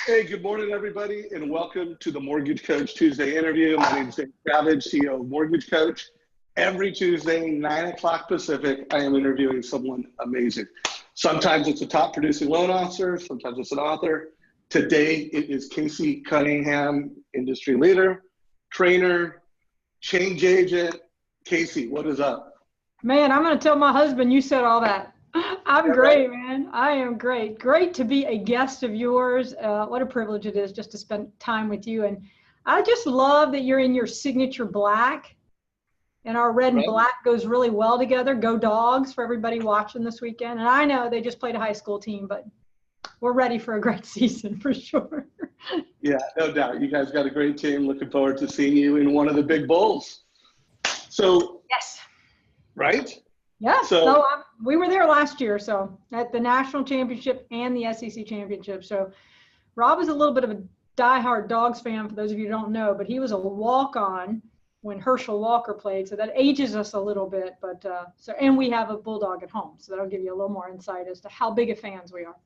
Hey, good morning, everybody, and welcome to the Mortgage Coach Tuesday interview. My name is Dave Savage, CEO of Mortgage Coach. Every Tuesday, 9 o'clock Pacific, I am interviewing someone amazing. Sometimes it's a top producing loan officer, sometimes it's an author. Today, it is Casey Cunningham, industry leader, trainer, change agent. Casey, what is up? Man, I'm going to tell my husband you said all that. I'm great, right? man. I am great. Great to be a guest of yours. What a privilege it is just to spend time with you. And I just love that you're in your signature black. And our red and black goes really well together. Go Dogs for everybody watching this weekend. And I know they just played a high school team, but we're ready for a great season for sure. Yeah, no doubt. You guys got a great team. Looking forward to seeing you in one of the big bowls. So, yes. Right? Yeah, so we were there last year, so at the national championship and the SEC championship. So Rob is a little bit of a diehard Dogs fan, for those of you who don't know, but he was a walk-on when Herschel Walker played, so that ages us a little bit. But and we have a Bulldog at home, so that'll give you a little more insight as to how big of fans we are.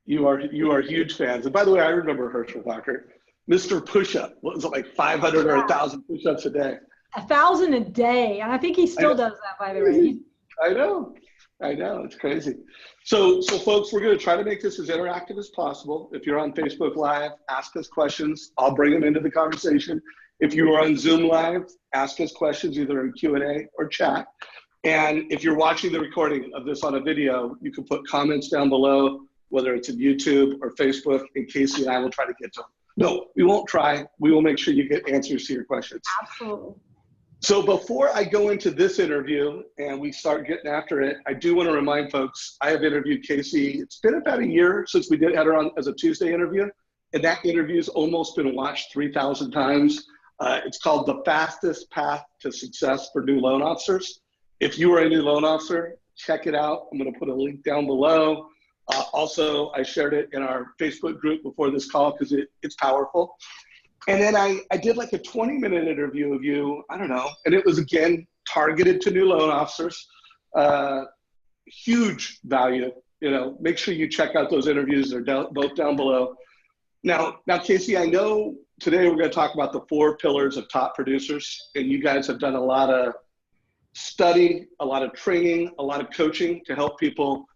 You are huge fans. And by the way, I remember Herschel Walker, Mr. Push-Up. What was it, like 500 or 1,000 push-ups a day? 1,000 a day, and I think he still does that, by the way. I know, it's crazy. So folks, we're going to try to make this as interactive as possible. If you're on Facebook Live, ask us questions. I'll bring them into the conversation. If you are on Zoom Live, ask us questions either in Q&A or chat. And if you're watching the recording of this on a video, you can put comments down below, whether it's in YouTube or Facebook, and Casey and I will try to get to them. No, we won't try. We will make sure you get answers to your questions. Absolutely. So before I go into this interview and we start getting after it, I do want to remind folks, I have interviewed Casey. It's been about a year since we had her on as a Tuesday interview, and that interview's almost been watched 3,000 times. It's called The Fastest Path to Success for New Loan Officers. If you are a new loan officer, check it out. I'm going to put a link down below. Also, I shared it in our Facebook group before this call because it's powerful. And then I did like a 20-minute interview of you, I don't know, and it was, again, targeted to new loan officers. Huge value, make sure you check out those interviews. They're both down below. Now, Casey, I know today we're going to talk about the 4 pillars of top producers, and you guys have done a lot of study, a lot of training, a lot of coaching to help people,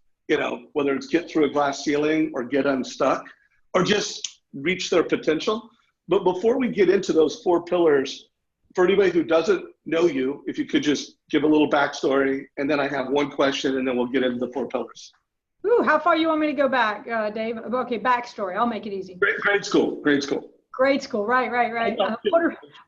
whether it's get through a glass ceiling or get unstuck or just reach their potential. But before we get into those 4 pillars, for anybody who doesn't know you, if you could just give a little backstory, and then I have one question, and then we'll get into the 4 pillars. Ooh, how far you want me to go back, Dave? Okay, backstory. I'll make it easy. Grade school. Grade school, right.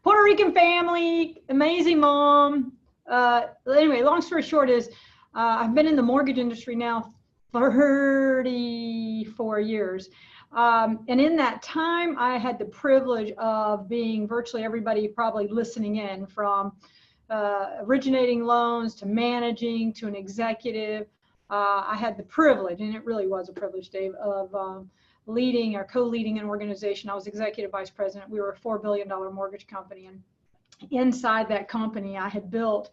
Puerto Rican family, amazing mom. Anyway, long story short is I've been in the mortgage industry now for 34 years. And in that time, I had the privilege of being virtually everybody probably listening in, from originating loans to managing to an executive. I had the privilege, and it really was a privilege, Dave, of leading or co-leading an organization. I was executive vice president. We were a $4 billion mortgage company. And inside that company, I had built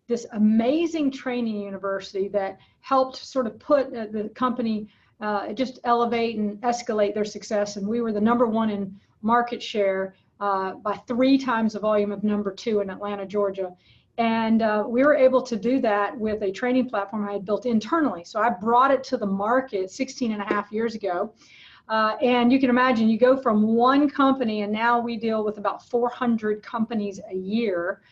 this amazing training university that helped sort of put the company just elevate and escalate their success. And we were the #1 in market share by 3 times the volume of #2 in Atlanta, Georgia. And we were able to do that with a training platform I had built internally. So I brought it to the market 16 and a half years ago. And you can imagine, you go from one company, and now we deal with about 400 companies a year.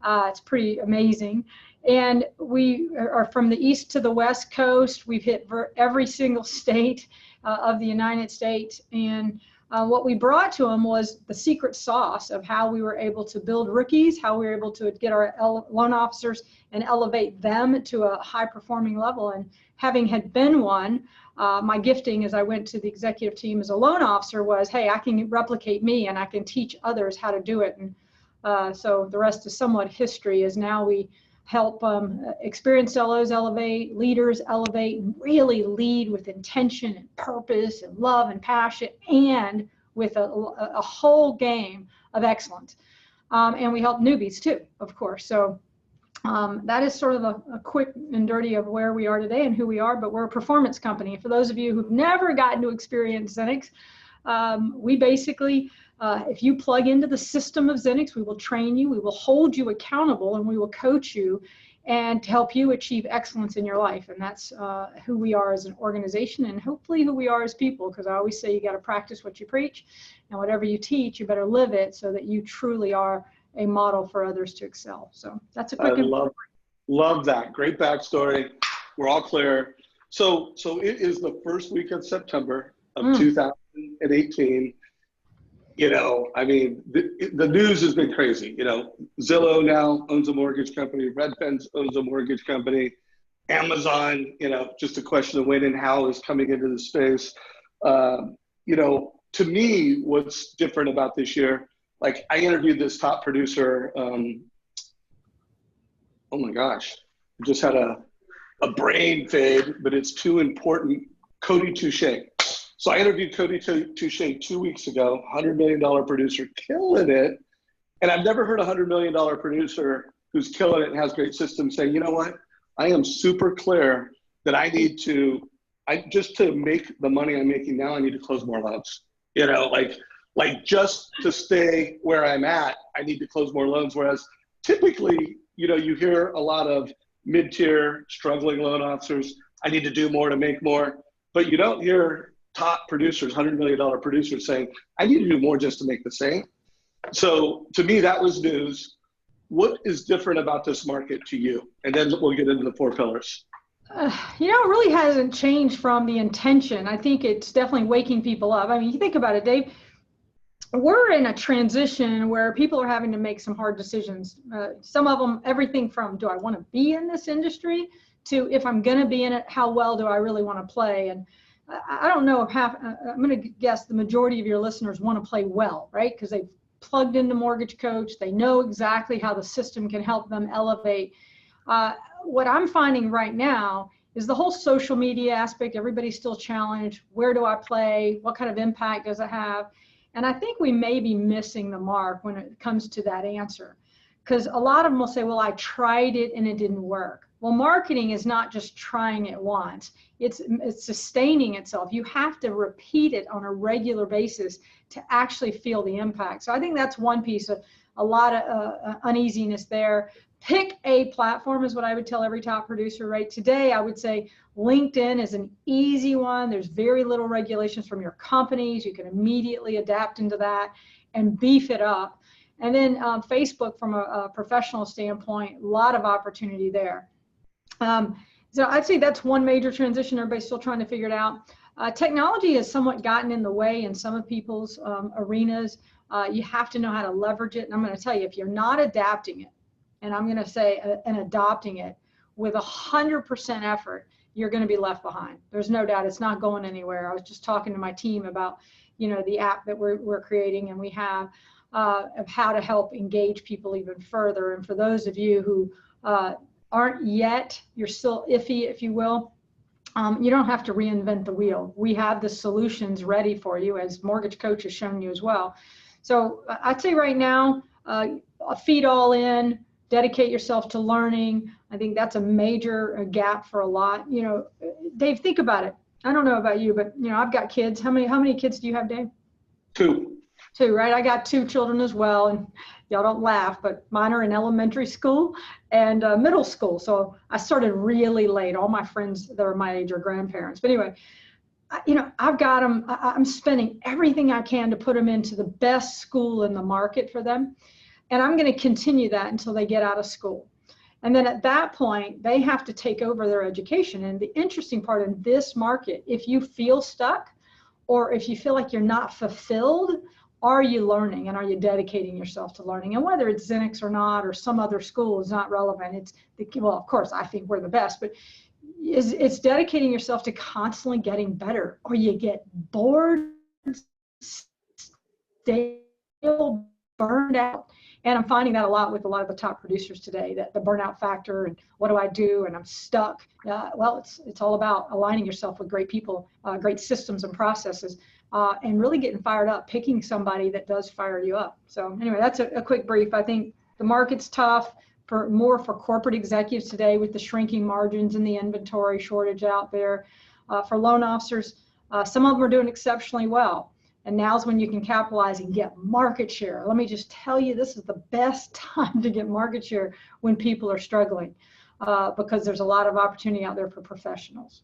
It's pretty amazing. And we are from the East to the West Coast. We've hit every single state of the United States. And what we brought to them was the secret sauce of how we were able to build rookies, how we were able to get our loan officers and elevate them to a high-performing level. And having had been one, my gifting as I went to the executive team as a loan officer was, hey, I can replicate me and I can teach others how to do it. And so the rest is somewhat history, as now we help experienced LOs elevate, leaders elevate, and really lead with intention and purpose and love and passion, and with a whole game of excellence. And we help newbies too, of course. So that is sort of a quick and dirty of where we are today and who we are, but we're a performance company. For those of you who've never gotten to experience XINNIX, We basically, if you plug into the system of XINNIX, we will train you, we will hold you accountable, and we will coach you and help you achieve excellence in your life. And that's who we are as an organization, and hopefully who we are as people, because I always say you got to practice what you preach, and whatever you teach, you better live it so that you truly are a model for others to excel. So that's a quick. I love that. Great backstory. We're all clear. So it is the first week of September of 2018. You know, I mean, the news has been crazy. You know, Zillow now owns a mortgage company. Redfin owns a mortgage company. Amazon, you know, just a question of when and how is coming into the space. You know, to me, what's different about this year, like I interviewed this top producer. Oh my gosh, I just had a brain fade, but it's too important. Cody Touche. So I interviewed Cody Touche 2 weeks ago, $100 million producer, killing it. And I've never heard a $100 million producer who's killing it and has great systems say, you know what? I am super clear that I need to, just to make the money I'm making now, I need to close more loans. You know, like just to stay where I'm at, I need to close more loans. Whereas typically, you know, you hear a lot of mid-tier struggling loan officers, I need to do more to make more, but you don't hear top producers, $100 million producers saying, I need to do more just to make the same. So to me, that was news. What is different about this market to you? And then we'll get into the 4 pillars. You know, it really hasn't changed from the intention. I think it's definitely waking people up. I mean, you think about it, Dave, we're in a transition where people are having to make some hard decisions. Some of them, everything from, do I want to be in this industry, to if I'm going to be in it, how well do I really want to play? And I don't know if I'm going to guess the majority of your listeners want to play well, right? Because they've plugged into MortgageCoach. They know exactly how the system can help them elevate. What I'm finding right now is the whole social media aspect. Everybody's still challenged. Where do I play? What kind of impact does it have? And I think we may be missing the mark when it comes to that answer. Because a lot of them will say, well, I tried it and it didn't work. Well, marketing is not just trying it once. It's sustaining itself. You have to repeat it on a regular basis to actually feel the impact. So I think that's one piece of a lot of uneasiness there. Pick a platform is what I would tell every top producer, right? Today, I would say LinkedIn is an easy one. There's very little regulations from your companies. You can immediately adapt into that and beef it up. And then Facebook, from a professional standpoint, a lot of opportunity there. So I'd say that's one major transition. Everybody's still trying to figure it out. Technology has somewhat gotten in the way in some of people's arenas. You have to know how to leverage it. And I'm going to tell you, if you're not adapting it, and I'm going to say and adopting it with 100% effort, you're going to be left behind. There's no doubt. It's not going anywhere. I was just talking to my team about, you know, the app that we're creating, and we have of how to help engage people even further. And for those of you who aren't yet, you're still iffy, if you will, you don't have to reinvent the wheel. We have the solutions ready for you, as MortgageCoach has shown you as well. So I'd say right now, feet all in, dedicate yourself to learning. I think that's a major gap for a lot. You know, Dave, think about it. I don't know about you, but you know, I've got kids. How many kids do you have, Dave? 2. 2, right? I got 2 children as well, and y'all don't laugh, but mine are in elementary school and middle school. So I started really late. All my friends that are my age are grandparents. But anyway, you know, I've got them. I'm spending everything I can to put them into the best school in the market for them. And I'm going to continue that until they get out of school. And then at that point, they have to take over their education. And the interesting part in this market, if you feel stuck, or if you feel like you're not fulfilled, are you learning, and are you dedicating yourself to learning? And whether it's XINNIX or not, or some other school, is not relevant. Well, of course, I think we're the best, but it's dedicating yourself to constantly getting better, or you get bored, stale, burned out. And I'm finding that a lot with a lot of the top producers today, that the burnout factor, and what do I do, and I'm stuck. Well, it's all about aligning yourself with great people, great systems and processes, and really getting fired up, picking somebody that does fire you up. So anyway, that's a quick brief. I think the market's tough more for corporate executives today, with the shrinking margins and the inventory shortage out there. For loan officers, some of them are doing exceptionally well. And now's when you can capitalize and get market share. Let me just tell you, this is the best time to get market share when people are struggling, because there's a lot of opportunity out there for professionals.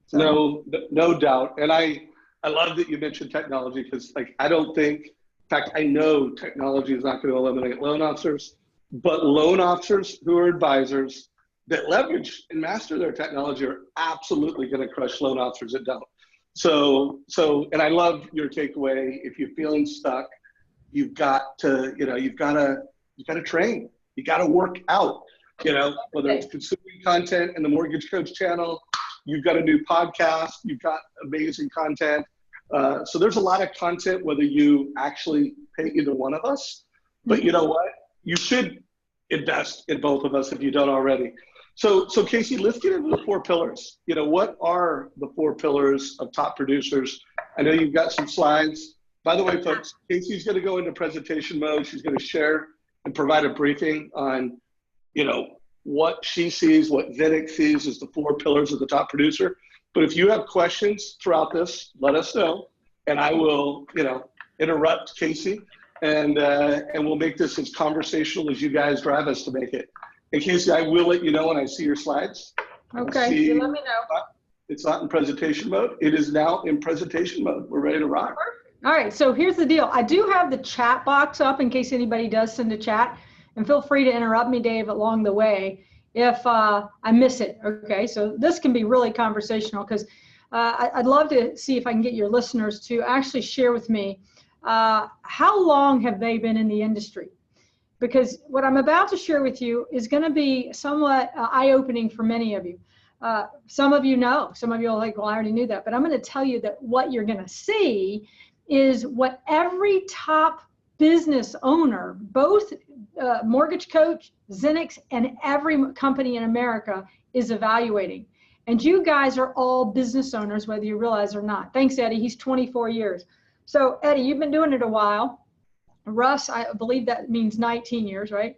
So. No doubt. And I love that you mentioned technology, because like, I don't think, in fact, I know technology is not going to eliminate loan officers, but loan officers who are advisors that leverage and master their technology are absolutely going to crush loan officers that don't. So, and I love your takeaway. If you're feeling stuck, you've got to, you've got to train, you got to work out, whether it's consuming content in the Mortgage Coach channel, you've got a new podcast, you've got amazing content. So there's a lot of content, whether you actually pay either one of us, but you know what? You should invest in both of us if you don't already. So Casey, let's get into the 4 pillars. What are the 4 pillars of top producers? I know you've got some slides. By the way, folks, Casey's going to go into presentation mode. She's going to share and provide a briefing on, what she sees, what XINNIX sees as the 4 pillars of the top producer. But if you have questions throughout this, let us know, and I will, interrupt Casey, and we'll make this as conversational as you guys drive us to make it. And Casey, I will let you know when I see your slides. Okay, you let me know. It's not in presentation mode. It is now in presentation mode. We're ready to rock. All right, so here's the deal. I do have the chat box up in case anybody does send a chat. And feel free to interrupt me, Dave, along the way if I miss it, okay? So this can be really conversational, because I'd love to see if I can get your listeners to actually share with me how long have they been in the industry? Because what I'm about to share with you is going to be somewhat eye-opening for many of you. Some of you know, some of you are like, well, I already knew that, but I'm going to tell you that what you're going to see is what every top business owner, both Mortgage Coach, XINNIX, and every company in America is evaluating. And you guys are all business owners, whether you realize or not. Thanks, Eddie. He's 24 years. So, Eddie, you've been doing it a while. Russ, I believe that means 19 years, right?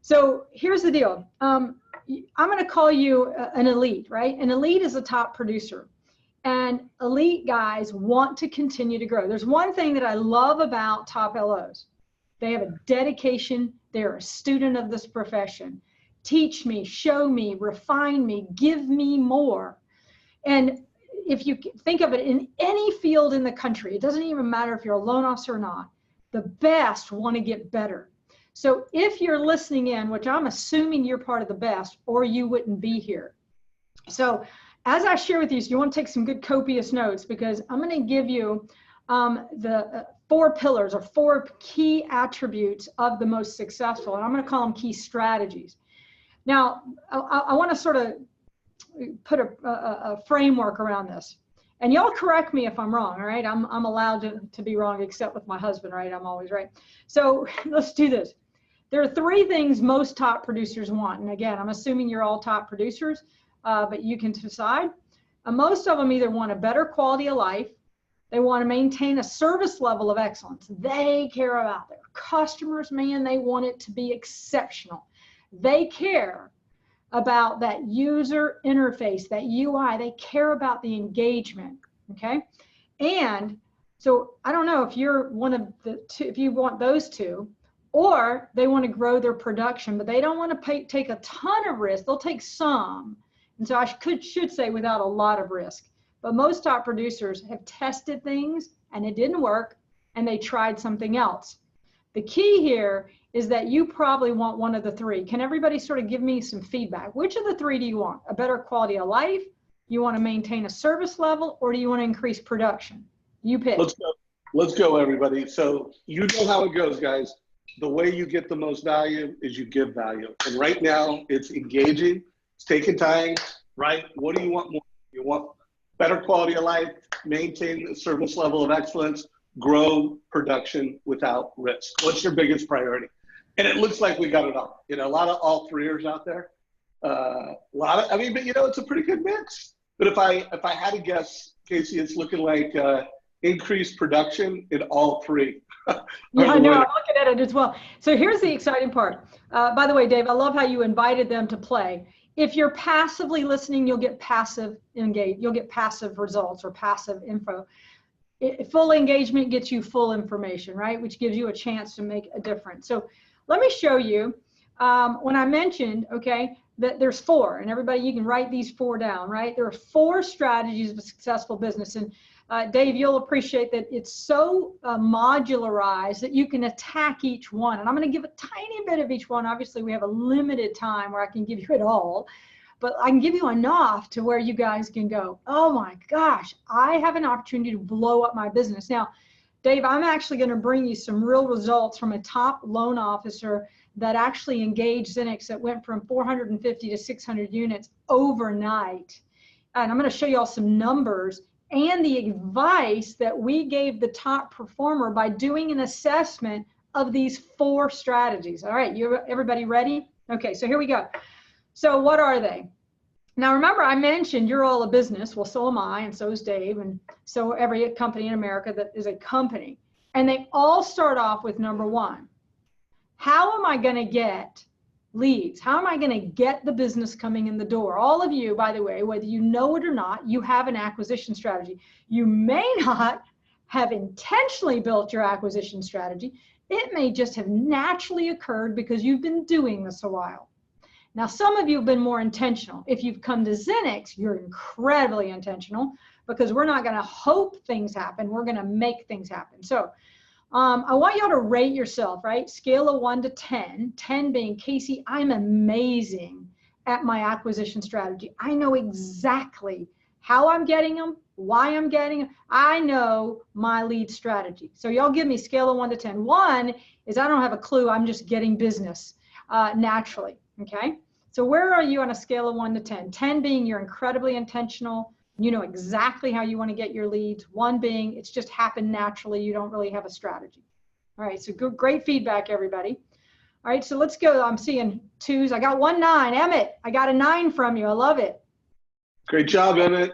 So here's the deal. I'm going to call you an elite, right? An elite is a top producer. And elite guys want to continue to grow. There's one thing that I love about top LOs. They have a dedication. They're a student of this profession. Teach me, show me, refine me, give me more. And if you think of it in any field in the country, it doesn't even matter if you're a loan officer or not, the best want to get better. So if you're listening in, which I'm assuming you're part of the best, or you wouldn't be here. So as I share with you, so you want to take some good copious notes, because I'm going to give you the 4 pillars or 4 key attributes of the most successful, and I'm going to call them key strategies. Now, I want to sort of put a framework around this, and y'all correct me if I'm wrong. All right, I'm allowed to be wrong, except with my husband, right? I'm always right. So let's do this. There are 3 things most top producers want, and again, I'm assuming you're all top producers. But you can decide. Most of them either want a better quality of life, they want to maintain a service level of excellence. They care about their customers, man, they want it to be exceptional. They care about that user interface, that UI, they care about the engagement, okay? And so I don't know if you're one of the 2, if you want those 2, or they want to grow their production, but they don't want to take a ton of risk, they'll take some. And so I should say without a lot of risk. But most top producers have tested things and it didn't work, and they tried something else. The key here is that you probably want one of the 3. Can everybody sort of give me some feedback? Which of the 3 do you want? A better quality of life? You want to maintain a service level, or do you want to increase production? You pick. Let's go, everybody. So you know how it goes, guys. The way you get the most value is you give value. And right now it's engaging. It's taking time, right? What do you want more? You want better quality of life, maintain a service level of excellence, grow production without risk. What's your biggest priority? And it looks like we got it all. A lot of all 3ers out there. But it's a pretty good mix. But if I had to guess, Casey, it's looking like increased production in all 3. Yeah, I know. I'm looking at it as well. So here's the exciting part. By the way, Dave, I love how you invited them to play. If you're passively listening, you'll get passive engage. You'll get passive results or passive info. full engagement gets you full information, right? Which gives you a chance to make a difference. So let me show you, when I mentioned, okay, that there's 4, and everybody, you can write these 4 down, right? There are 4 strategies of a successful business. And Dave, you'll appreciate that it's so modularized that you can attack each one. And I'm going to give a tiny bit of each one. Obviously, we have a limited time where I can give you it all, but I can give you enough to where you guys can go, oh my gosh, I have an opportunity to blow up my business. Now, Dave, I'm actually going to bring you some real results from a top loan officer that actually engaged XINNIX that went from 450 to 600 units overnight. And I'm going to show you all some numbers and the advice that we gave the top performer by doing an assessment of these 4 strategies. All right, everybody ready? Okay, so here we go. So what are they? Now, remember, I mentioned you're all a business. Well, so am I, and so is Dave, and so every company in America that is a company. And they all start off with number 1. How am I going to get leads? How am I going to get the business coming in the door? All of you, by the way, whether you know it or not, you have an acquisition strategy. You may not have intentionally built your acquisition strategy. It may just have naturally occurred because you've been doing this a while. Now, some of you have been more intentional. If you've come to XINNIX, you're incredibly intentional because we're not going to hope things happen. We're going to make things happen. So I want y'all to rate yourself, right? Scale of 1 to 10, 10 being, Casey, I'm amazing at my acquisition strategy. I know exactly how I'm getting them, why I'm getting them. I know my lead strategy. So y'all give me scale of 1 to 10. 1 is I don't have a clue. I'm just getting business naturally, okay? So where are you on a scale of 1 to 10? 10 being you're incredibly intentional. You know exactly how you want to get your leads. 1 being it's just happened naturally. You don't really have a strategy. All right, so good, great feedback, everybody. All right, so let's go. I'm seeing 2s. I got 1 9. Emmett, I got a 9 from you. I love it. Great job, Emmett.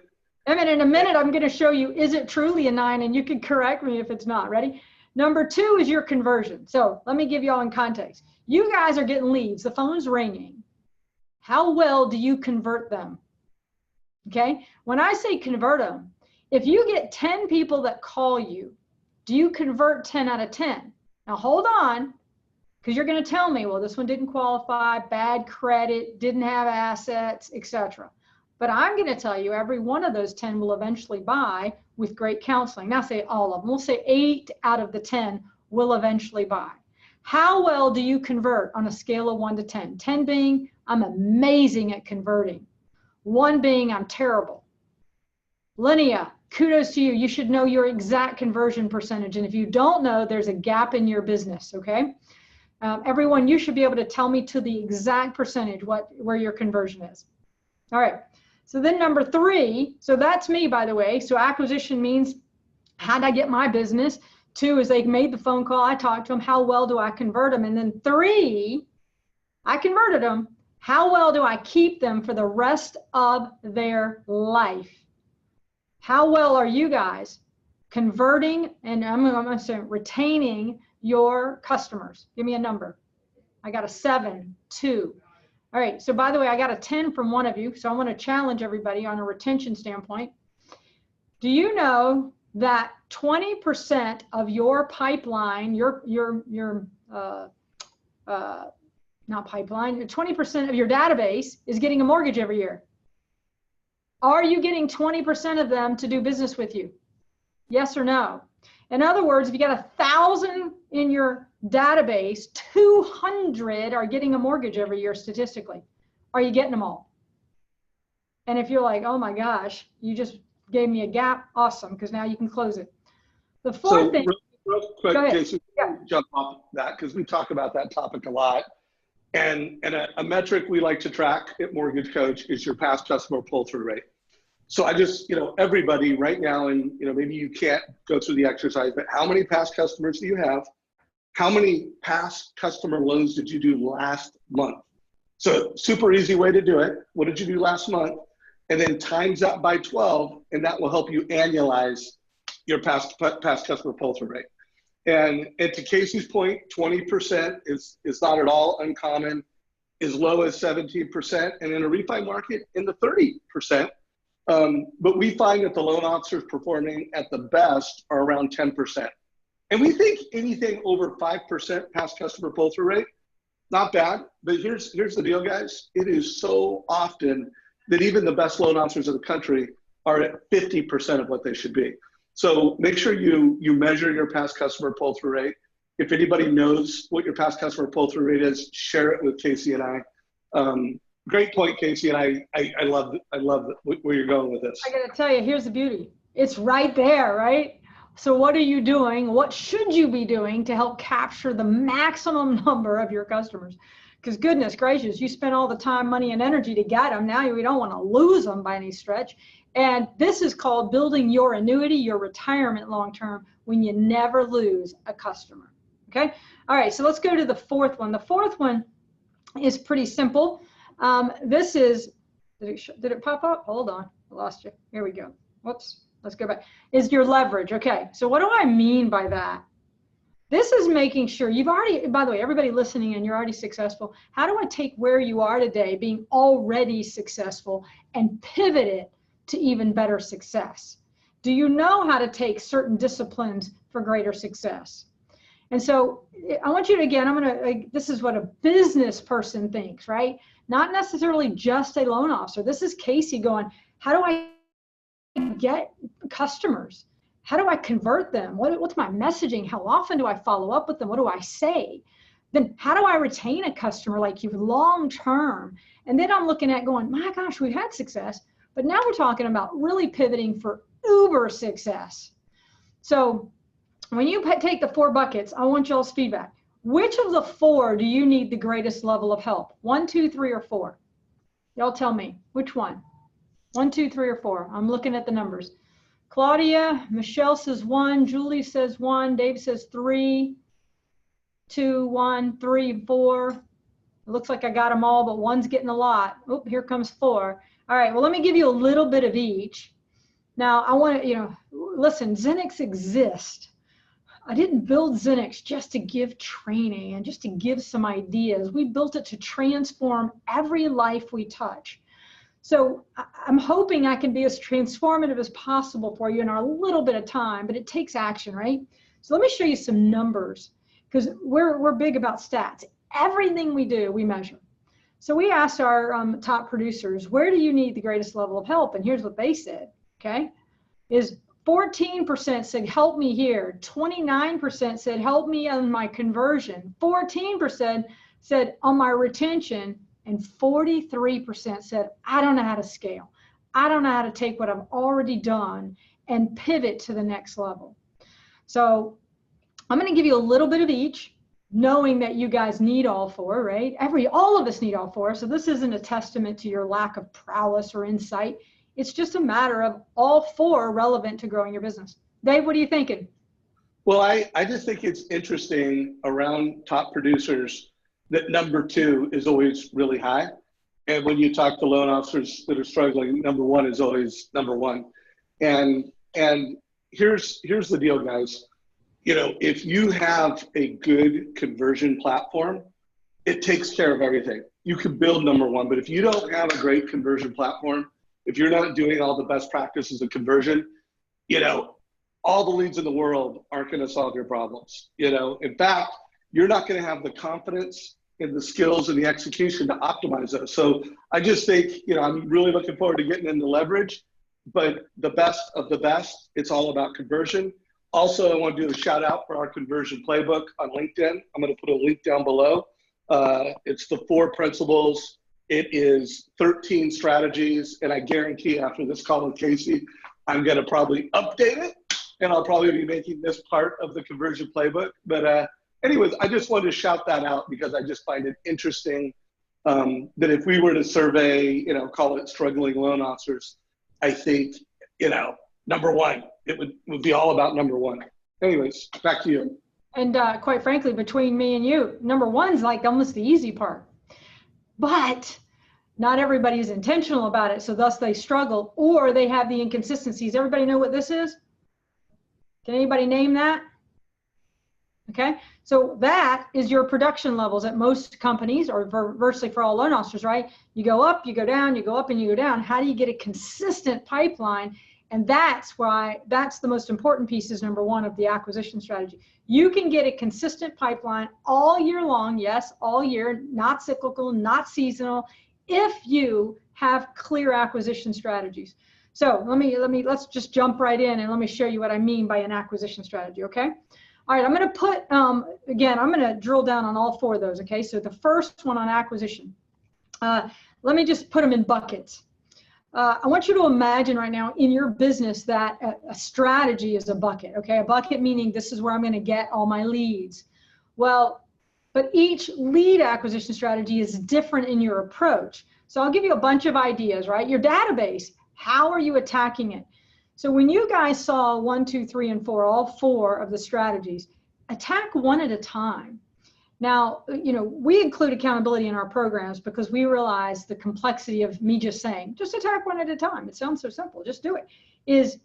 Emmett, in a minute, I'm going to show you, is it truly a 9? And you can correct me if it's not. Ready? Number 2 is your conversion. So let me give you all in context. You guys are getting leads. The phone's ringing. How well do you convert them? Okay, when I say convert them, if you get 10 people that call you, do you convert 10 out of 10? Now hold on, because you're going to tell me, well, this one didn't qualify, bad credit, didn't have assets, etc. But I'm going to tell you every one of those 10 will eventually buy with great counseling. Now say all of them. We'll say 8 out of the 10 will eventually buy. How well do you convert on a scale of 1 to 10? 10 being, I'm amazing at converting. 1 being, I'm terrible. Linnea, kudos to you. You should know your exact conversion percentage. And if you don't know, there's a gap in your business, okay? Everyone, you should be able to tell me to the exact percentage where your conversion is. All right. So then number 3, so that's me, by the way. So acquisition means, how'd I get my business? 2 is they made the phone call. I talked to them. How well do I convert them? And then 3, I converted them. How well do I keep them for the rest of their life? How well are you guys converting, and I'm going to say retaining your customers? Give me a number. I got a 7, 2. All right, so by the way, I got a 10 from one of you, so I want to challenge everybody on a retention standpoint. Do you know that 20% of your pipeline, not pipeline, 20% of your database is getting a mortgage every year? Are you getting 20% of them to do business with you? Yes or no? In other words, if you got 1,000 in your database, 200 are getting a mortgage every year statistically. Are you getting them all? And if you're like, oh my gosh, you just gave me a gap, awesome, because now you can close it. The 4th thing. Real quick, Jason, jump off that because we talk about that topic a lot. And a metric we like to track at MortgageCoach is your past customer pull-through rate. So I just, everybody right now, and maybe you can't go through the exercise, but how many past customers do you have? How many past customer loans did you do last month? So super easy way to do it. What did you do last month? And then times that by 12, and that will help you annualize your past customer pull-through rate. And to Casey's point, 20% is not at all uncommon, as low as 17%, and in a refi market in the 30% But we find that the loan officers performing at the best are around 10%. And we think anything over 5% past customer pull-through rate, not bad. But here's the deal, guys. It is so often that even the best loan officers in the country are at 50% of what they should be. So make sure you measure your past customer pull-through rate. If anybody knows what your past customer pull-through rate is, share it with Casey and I. Great point, Casey, and I love where you're going with this. I gotta tell you, here's the beauty. It's right there, right? So what are you doing? What should you be doing to help capture the maximum number of your customers? Because goodness gracious, you spent all the time, money, and energy to get them. Now we don't want to lose them by any stretch. And this is called building your annuity, your retirement long-term, when you never lose a customer. Okay. All right. So let's go to the fourth one. The fourth one is pretty simple. This is, did it pop up? Hold on. I lost you. Here we go. Whoops. Let's go back. Is your leverage. Okay. So what do I mean by that? This is making sure you've already, by the way, everybody listening and you're already successful. How do I take where you are today, being already successful, and pivot it to even better success? Do you know how to take certain disciplines for greater success? And so I want you to, again, this is what a business person thinks, right? Not necessarily just a loan officer. This is Casey going, how do I get customers? How do I convert them? What's my messaging? How often do I follow up with them? What do I say? Then how do I retain a customer like you long term? And then I'm looking at going, my gosh, we've had success, but now we're talking about really pivoting for uber success. So when you take the 4 buckets, I want y'all's feedback. Which of the 4 do you need the greatest level of help? 1, 2, 3, or 4? Y'all tell me, which one? 1, 2, 3, or 4? I'm looking at the numbers. Claudia, Michelle says 1, Julie says 1, Dave says 3, 2, 1, 3, 4. It looks like I got them all, but 1's getting a lot. Oh, here comes 4. All right, well, let me give you a little bit of each. Now, I want to, listen, XINNIX exists. I didn't build XINNIX just to give training and just to give some ideas. We built it to transform every life we touch. So I'm hoping I can be as transformative as possible for you in our little bit of time, but it takes action, right? So let me show you some numbers, because we're big about stats. Everything we do, we measure. So we asked our top producers, where do you need the greatest level of help? And here's what they said, okay, is 14% said, help me here. 29% said, help me on my conversion. 14% said, on my retention. And 43% said, I don't know how to scale. I don't know how to take what I've already done and pivot to the next level. So I'm going to give you a little bit of each, knowing that you guys need all 4, right? All of us need all 4. So this isn't a testament to your lack of prowess or insight. It's just a matter of all 4 relevant to growing your business. Dave, what are you thinking? Well, I just think it's interesting around top producers that number 2 is always really high. And when you talk to loan officers that are struggling, number 1 is always number 1. And here's the deal, guys. If you have a good conversion platform, it takes care of everything. You can build number 1, but if you don't have a great conversion platform, if you're not doing all the best practices of conversion, all the leads in the world aren't going to solve your problems. In fact, you're not going to have the confidence and the skills and the execution to optimize those. So I just think, I'm really looking forward to getting into leverage, but the best of the best, it's all about conversion. Also, I want to do a shout out for our conversion playbook on LinkedIn. I'm going to put a link down below. It's the 4 principles. It is 13 strategies. And I guarantee after this call with Casey, I'm going to probably update it. And I'll probably be making this part of the conversion playbook. But anyways, I just wanted to shout that out because I just find it interesting that if we were to survey, call it struggling loan officers, I think, number 1, it would be all about number 1. Anyways, back to you. And quite frankly, between me and you, number 1's like almost the easy part. But not everybody is intentional about it, so thus they struggle, or they have the inconsistencies. Everybody know what this is? Can anybody name that? Okay, so that is your production levels at most companies, or virtually for all loan officers, right? You go up, you go down, you go up and you go down. How do you get a consistent pipeline? And that's why, that's the most important piece, is number one of the acquisition strategy. You can get a consistent pipeline all year long, yes, all year, not cyclical, not seasonal, if you have clear acquisition strategies. So let's just jump right in and let me show you what I mean by an acquisition strategy, okay? All right, I'm going to put, again, I'm going to drill down on all four of those, okay? So the first one on acquisition, let me just put them in buckets. I want you to imagine right now in your business that a strategy is a bucket, okay? A bucket meaning this is where I'm going to get all my leads. Well, but each lead acquisition strategy is different in your approach. So I'll give you a bunch of ideas, right? Your database, how are you attacking it? So when you guys saw 1, 2, 3, and 4, all four of the strategies, attack one at a time. Now, you know, we include accountability in our programs because we realize the complexity of me just saying, just attack one at a time. It sounds so simple, just do it. Is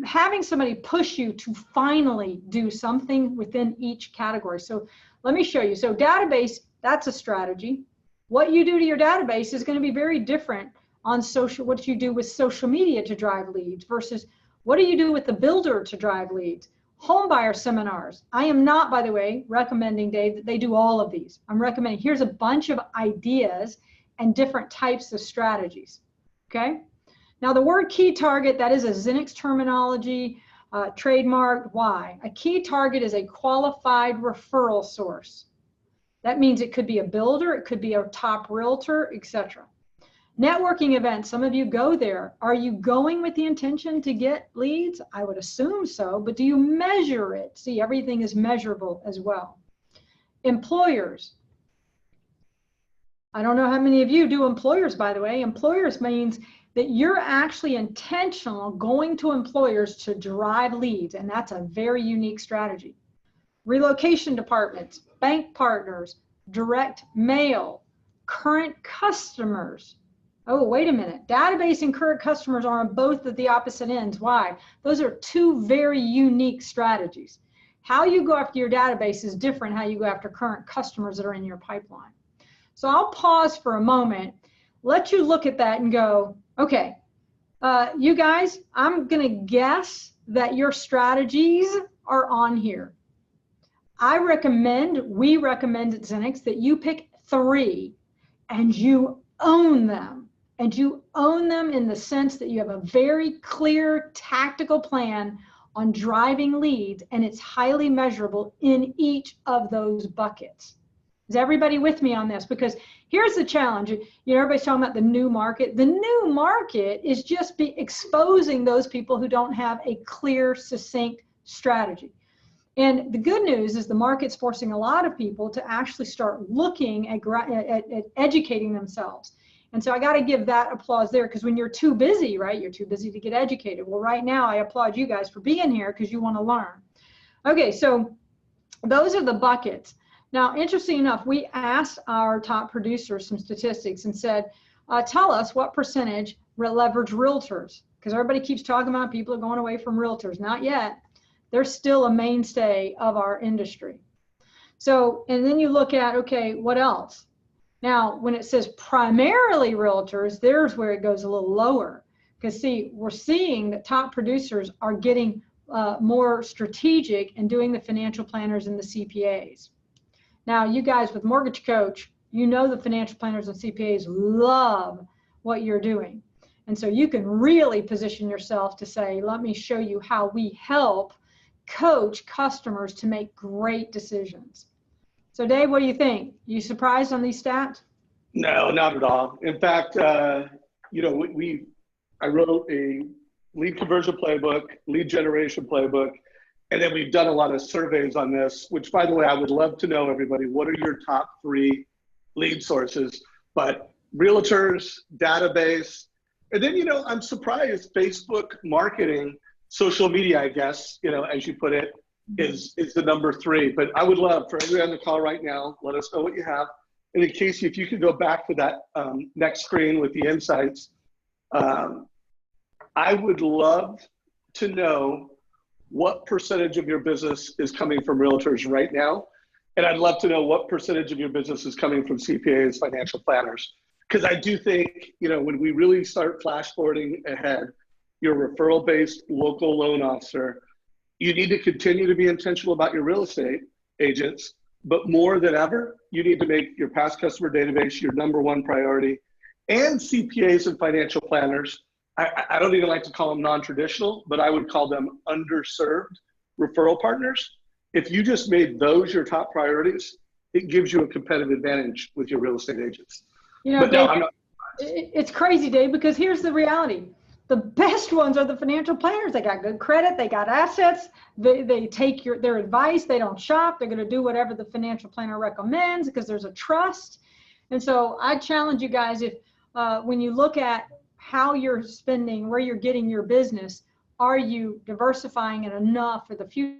having somebody push you to finally do something within each category. So let me show you. So database, that's a strategy. What you do to your database is going to be very different on social, what you do with social media to drive leads versus what do you do with the builder to drive leads? Home buyer seminars. I am not, by the way, recommending, Dave, that they do all of these. I'm recommending, here's a bunch of ideas and different types of strategies, okay? Now the word key target, that is a XINNIX terminology, trademarked. Why? A key target is a qualified referral source. That means it could be a builder, it could be a top realtor, etc. Networking events, some of you go there. Are you going with the intention to get leads? I would assume so, but do you measure it? See, everything is measurable as well. Employers. I don't know how many of you do employers, by the way. Employers means that you're actually intentional going to employers to drive leads, and that's a very unique strategy. Relocation departments, bank partners, direct mail, current customers. Oh, wait a minute. Database and current customers are on both at the opposite ends. Why? Those are two very unique strategies. How you go after your database is different how you go after current customers that are in your pipeline. So I'll pause for a moment, let you look at that and go, okay, you guys, I'm going to guess that your strategies are on here. We recommend at XINNIX that you pick 3 and you own them. And you own them in the sense that you have a very clear tactical plan on driving leads, and it's highly measurable in each of those buckets. Is everybody with me on this? Because here's the challenge. You know, everybody's talking about the new market. The new market is just exposing those people who don't have a clear, succinct strategy. And the good news is the market's forcing a lot of people to actually start looking at educating themselves. And so I got to give that applause there, because when you're too busy, right, you're too busy to get educated. Well, right now I applaud you guys for being here because you want to learn. Okay, so those are the buckets. Now, interesting enough, we asked our top producers some statistics and said, tell us what percentage leverage realtors, because everybody keeps talking about people are going away from realtors. Not yet. They're still a mainstay of our industry. So, and then you look at, okay, what else? Now, when it says primarily realtors, there's where it goes a little lower. Because see, we're seeing that top producers are getting more strategic and doing the financial planners and the CPAs. Now, you guys with MortgageCoach, you know the financial planners and CPAs love what you're doing. And so you can really position yourself to say, let me show you how we help coach customers to make great decisions. So Dave, what do you think? You surprised on these stats? No, not at all. In fact, you know, I wrote a lead conversion playbook, lead generation playbook, and then we've done a lot of surveys on this, which, by the way, I would love to know, everybody, what are your top 3 lead sources? But realtors, database, and then, you know, I'm surprised Facebook marketing, social media, I guess, you know, as you put it, is the number 3. But I would love for everyone on the call right now, let us know what you have. And in case if you could go back to that next screen with the insights, I would love to know what percentage of your business is coming from realtors right now? And I'd love to know what percentage of your business is coming from CPAs, financial planners. Because I do think, you know, when we really start flash forwarding ahead, your referral-based local loan officer, you need to continue to be intentional about your real estate agents, but more than ever, you need to make your past customer database your #1 priority. And CPAs and financial planners, I don't even like to call them non-traditional, but I would call them underserved referral partners. If you just made those your top priorities, it gives you a competitive advantage with your real estate agents. You know, but Dave, no, I'm not. It's crazy, Dave, because here's the reality. The best ones are the financial planners. They got good credit, they got assets, they take their advice, they don't shop, they're gonna do whatever the financial planner recommends because there's a trust. And so I challenge you guys, if when you look at how you're spending, where you're getting your business, are you diversifying it enough for the future?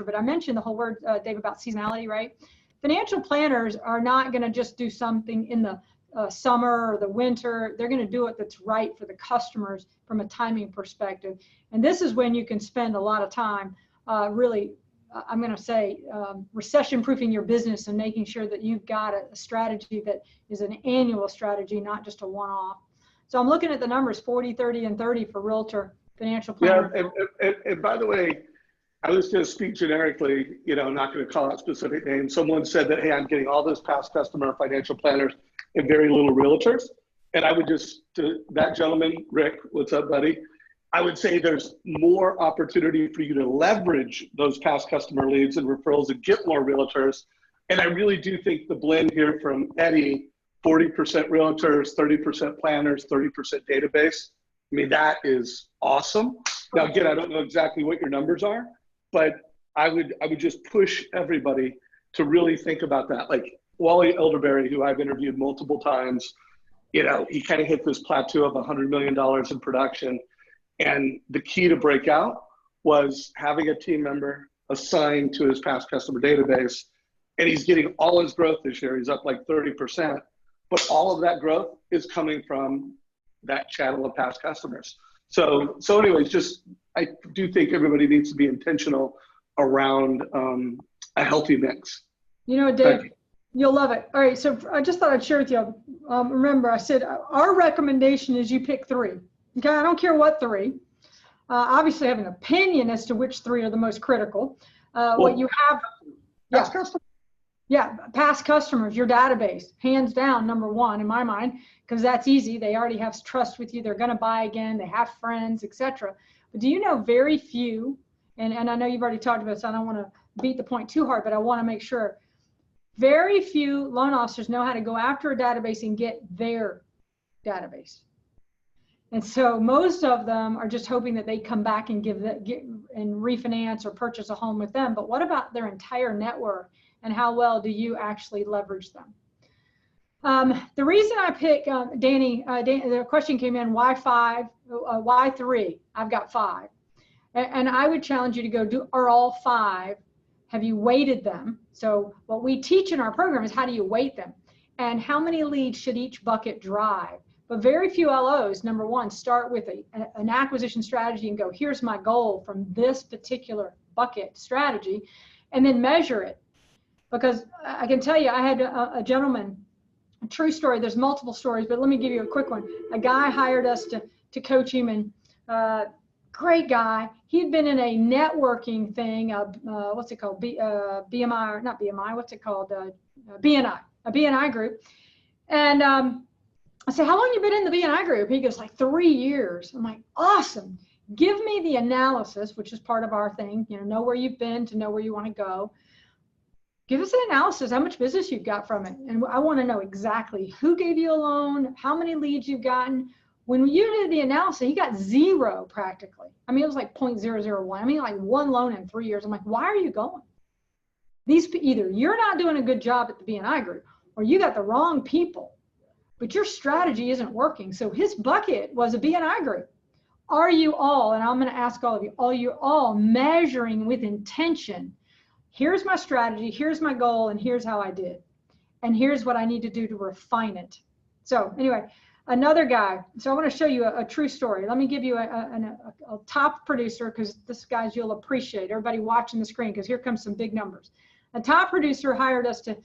But I mentioned the whole word, Dave, about seasonality, right? Financial planners are not gonna just do something in the summer or the winter. They're going to do it that's right for the customers from a timing perspective. And this is when you can spend a lot of time really, I'm going to say, recession proofing your business and making sure that you've got a strategy that is an annual strategy, not just a one-off. So I'm looking at the numbers 40, 30, and 30 for realtor, financial planner. Yeah, and by the way, I was going to speak generically, you know, I'm not going to call out specific names. Someone said that, hey, I'm getting all this past customer financial planners and very little realtors. And I would just, to that gentleman, Rick, what's up, buddy? I would say there's more opportunity for you to leverage those past customer leads and referrals and get more realtors. And I really do think the blend here from Eddie, 40% realtors, 30% planners, 30% database, I mean, that is awesome. Now, again, I don't know exactly what your numbers are, but I would just push everybody to really think about that. Like Wally Elderberry, who I've interviewed multiple times, you know, he kind of hit this plateau of $100 million in production. And the key to break out was having a team member assigned to his past customer database. And he's getting all his growth this year. He's up like 30%. But all of that growth is coming from that channel of past customers. So anyways, just, I do think everybody needs to be intentional around a healthy mix. You know, Dave, you'll love it. All right, so I just thought I'd share with you. Remember, I said our recommendation is you pick 3. Okay, I don't care what 3. Obviously, I have an opinion as to which 3 are the most critical. What you have, past customers. Yeah, past customers, your database, hands down, #1 in my mind, because that's easy. They already have trust with you. They're going to buy again. They have friends, etc. But do you know very few, and I know you've already talked about this, so I don't want to beat the point too hard, but I want to make sure, very few loan officers know how to go after a database and get their database. And so most of them are just hoping that they come back and get and refinance or purchase a home with them. But what about their entire network, and how well do you actually leverage them? The reason I pick, Danny, the question came in, why 5, why 3? I've got 5. And I would challenge you to go, are all 5, have you weighted them? So what we teach in our program is how do you weight them? And how many leads should each bucket drive? But very few LOs, #1, start with an acquisition strategy and go, here's my goal from this particular bucket strategy, and then measure it. Because I can tell you, I had a gentleman, a true story, there's multiple stories, but let me give you a quick one. A guy hired us to coach him, and great guy. He'd been in a networking thing, what's it called, BMI, or not BMI, what's it called, BNI, a BNI group. And I said, how long you been in the BNI group? He goes, like 3 years. I'm like, awesome. Give me the analysis, which is part of our thing, you know where you've been to know where you want to go. Give us an analysis, how much business you've got from it. And I want to know exactly who gave you a loan, how many leads you've gotten. When you did the analysis, he got 0 practically. I mean, it was like 0.001. I mean, like 1 loan in 3 years. I'm like, why are you going? Either you're not doing a good job at the BNI group, or you got the wrong people, but your strategy isn't working. So his bucket was a BNI group. Are you all, and I'm going to ask all of you, are you all measuring with intention? Here's my strategy, here's my goal, and here's how I did. And here's what I need to do to refine it. So anyway, Another guy. So I want to show you a true story. Let me give you a top producer, because this guy's you'll appreciate. Everybody watching the screen, because here comes some big numbers. A top producer hired us to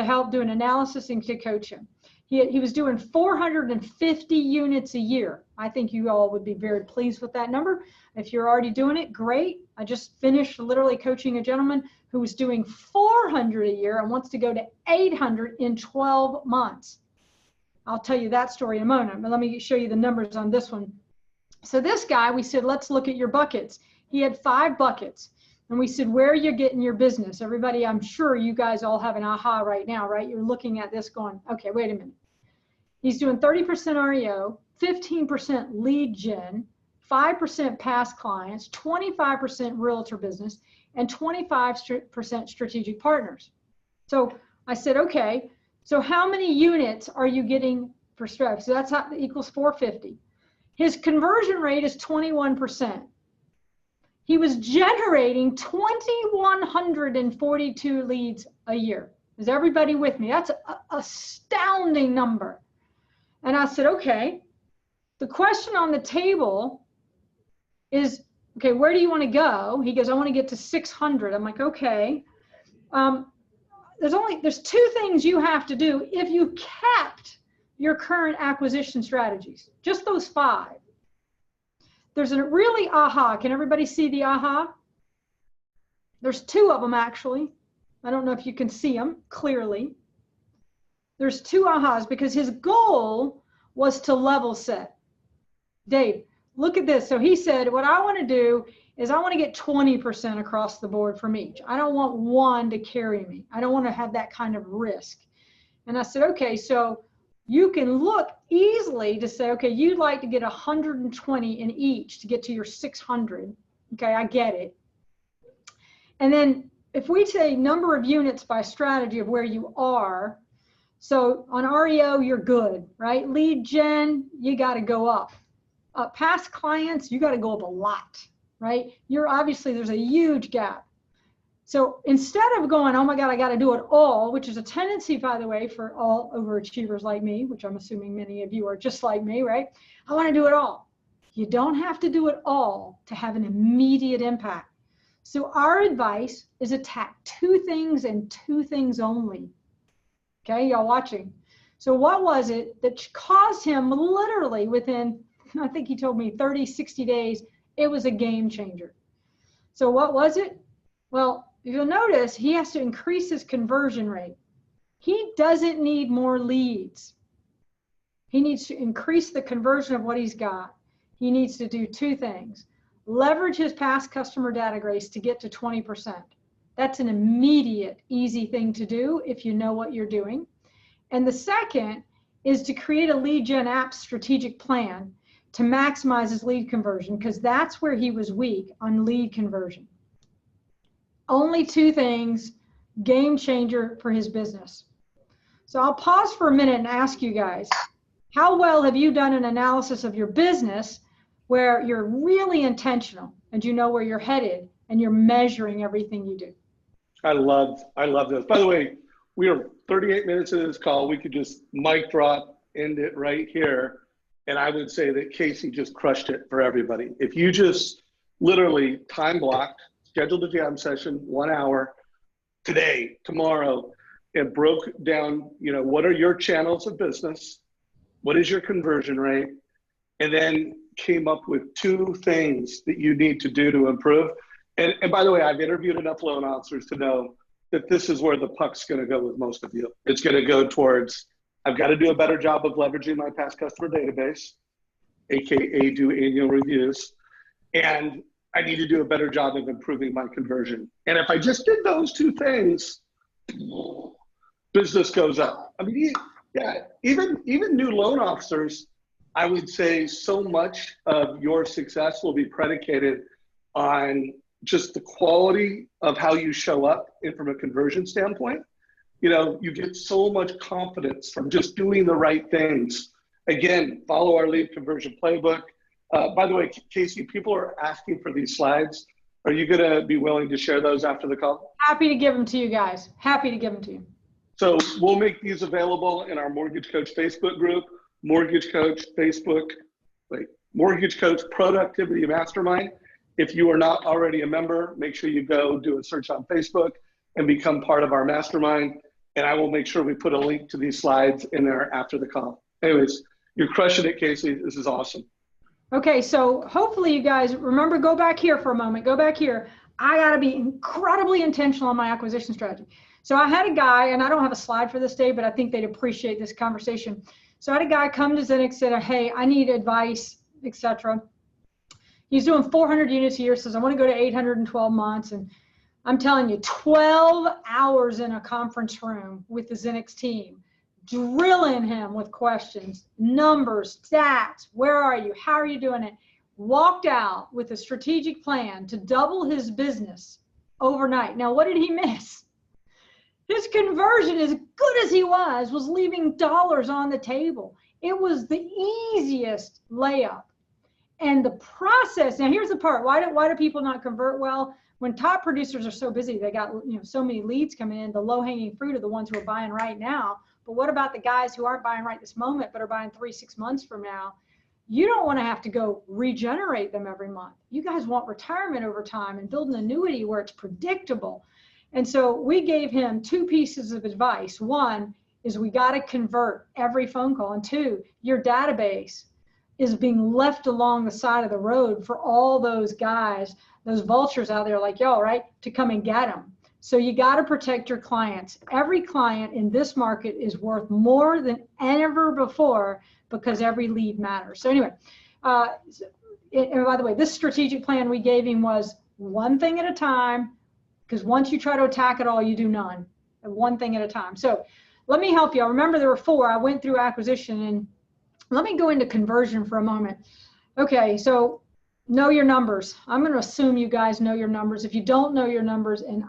help do an analysis and to coach him. He was doing 450 units a year. I think you all would be very pleased with that number. If you're already doing it, great. I just finished literally coaching a gentleman who was doing 400 a year and wants to go to 800 in 12 months. I'll tell you that story in a moment, but let me show you the numbers on this one. So this guy, we said, let's look at your buckets. He had 5 buckets. And we said, where are you getting your business? Everybody, I'm sure you guys all have an aha right now, right? You're looking at this going, okay, wait a minute. He's doing 30% REO, 15% lead gen, 5% past clients, 25% realtor business, and 25% strategic partners. So I said, okay, so how many units are you getting per strategy? So that's how equals 450. His conversion rate is 21%. He was generating 2,142 leads a year. Is everybody with me? That's an astounding number. And I said, okay, the question on the table is, okay, where do you want to go? He goes, I want to get to 600. I'm like, okay. There's 2 things you have to do if you kept your current acquisition strategies, just those 5. There's a really aha. Can everybody see the aha? There's 2 of them, actually. I don't know if you can see them clearly. There's 2 ahas because his goal was to level set. Dave, look at this. So he said, what I want to do is I want to get 20% across the board from each. I don't want one to carry me. I don't want to have that kind of risk. And I said, okay, so you can look easily to say, okay, you'd like to get 120 in each to get to your 600. Okay, I get it. And then if we say number of units by strategy of where you are, so on REO, you're good, right? Lead gen, you got to go up. Past clients, you got to go up a lot, right? You're obviously, there's a huge gap. So instead of going, oh my God, I got to do it all, which is a tendency, by the way, for all overachievers like me, which I'm assuming many of you are just like me, right? I want to do it all. You don't have to do it all to have an immediate impact. So our advice is attack 2 things and 2 things only. Okay, y'all watching. So what was it that caused him literally within, I think he told me 30, 60 days, it was a game changer. So what was it? Well, if you'll notice, he has to increase his conversion rate. He doesn't need more leads. He needs to increase the conversion of what he's got. He needs to do 2 things. Leverage his past customer database to get to 20%. That's an immediate, easy thing to do if you know what you're doing. And the second is to create a lead gen app strategic plan to maximize his lead conversion, because that's where he was weak, on lead conversion. Only 2 things, game changer for his business. So I'll pause for a minute and ask you guys, how well have you done an analysis of your business where you're really intentional and you know where you're headed and you're measuring everything you do? I love this. By the way, we are 38 minutes into this call. We could just mic drop, end it right here. And I would say that Casey just crushed it for everybody. If you just literally time blocked, scheduled a jam session, 1 hour, today, tomorrow, and broke down, what are your channels of business? What is your conversion rate? And then came up with 2 things that you need to do to improve. And by the way, I've interviewed enough loan officers to know that this is where the puck's going to go with most of you. It's going to go towards, I've got to do a better job of leveraging my past customer database, AKA do annual reviews. And I need to do a better job of improving my conversion. And if I just did those 2 things, business goes up. I mean, yeah, even new loan officers, I would say so much of your success will be predicated on just the quality of how you show up and from a conversion standpoint. You get so much confidence from just doing the right things. Again, follow our lead conversion playbook. By the way, Casey, people are asking for these slides. Are you going to be willing to share those after the call? Happy to give them to you guys. Happy to give them to you. So we'll make these available in our Mortgage Coach Facebook group. Mortgage Coach, Facebook, like Mortgage Coach Productivity Mastermind. If you are not already a member, make sure you go do a search on Facebook and become part of our mastermind. And I will make sure we put a link to these slides in there after the call. Anyways, you're crushing it, Casey. This is awesome. Okay, so hopefully you guys remember, go back here for a moment, go back here. I gotta be incredibly intentional on my acquisition strategy. So I had a guy, and I don't have a slide for this day, but I think they'd appreciate this conversation. So I had a guy come to XINNIX, said, hey, I need advice, etc. He's doing 400 units a year, says I want to go to 812 months. And I'm telling you, 12 hours in a conference room with the XINNIX team, drilling him with questions, numbers, stats, where are you, how are you doing it? Walked out with a strategic plan to double his business overnight. Now, what did he miss? His conversion, as good as he was leaving dollars on the table. It was the easiest layup. And the process, now here's the part, why do people not convert well? When top producers are so busy, they got so many leads coming in, the low-hanging fruit are the ones who are buying right now. But what about the guys who aren't buying right this moment, but are buying 3-6 months from now? You don't want to have to go regenerate them every month. You guys want retirement over time and build an annuity where it's predictable. And so we gave him 2 pieces of advice. One is we got to convert every phone call. And 2, your database is being left along the side of the road for all those guys, those vultures out there like y'all, right, to come and get them. So you got to protect your clients. Every client in this market is worth more than ever before because every lead matters. So anyway, and by the way, this strategic plan we gave him was one thing at a time, because once you try to attack it all, you do none. One thing at a time. So let me help you. I remember there were 4. I went through acquisition, and let me go into conversion for a moment. Okay, so know your numbers. I'm going to assume you guys know your numbers. If you don't know your numbers, and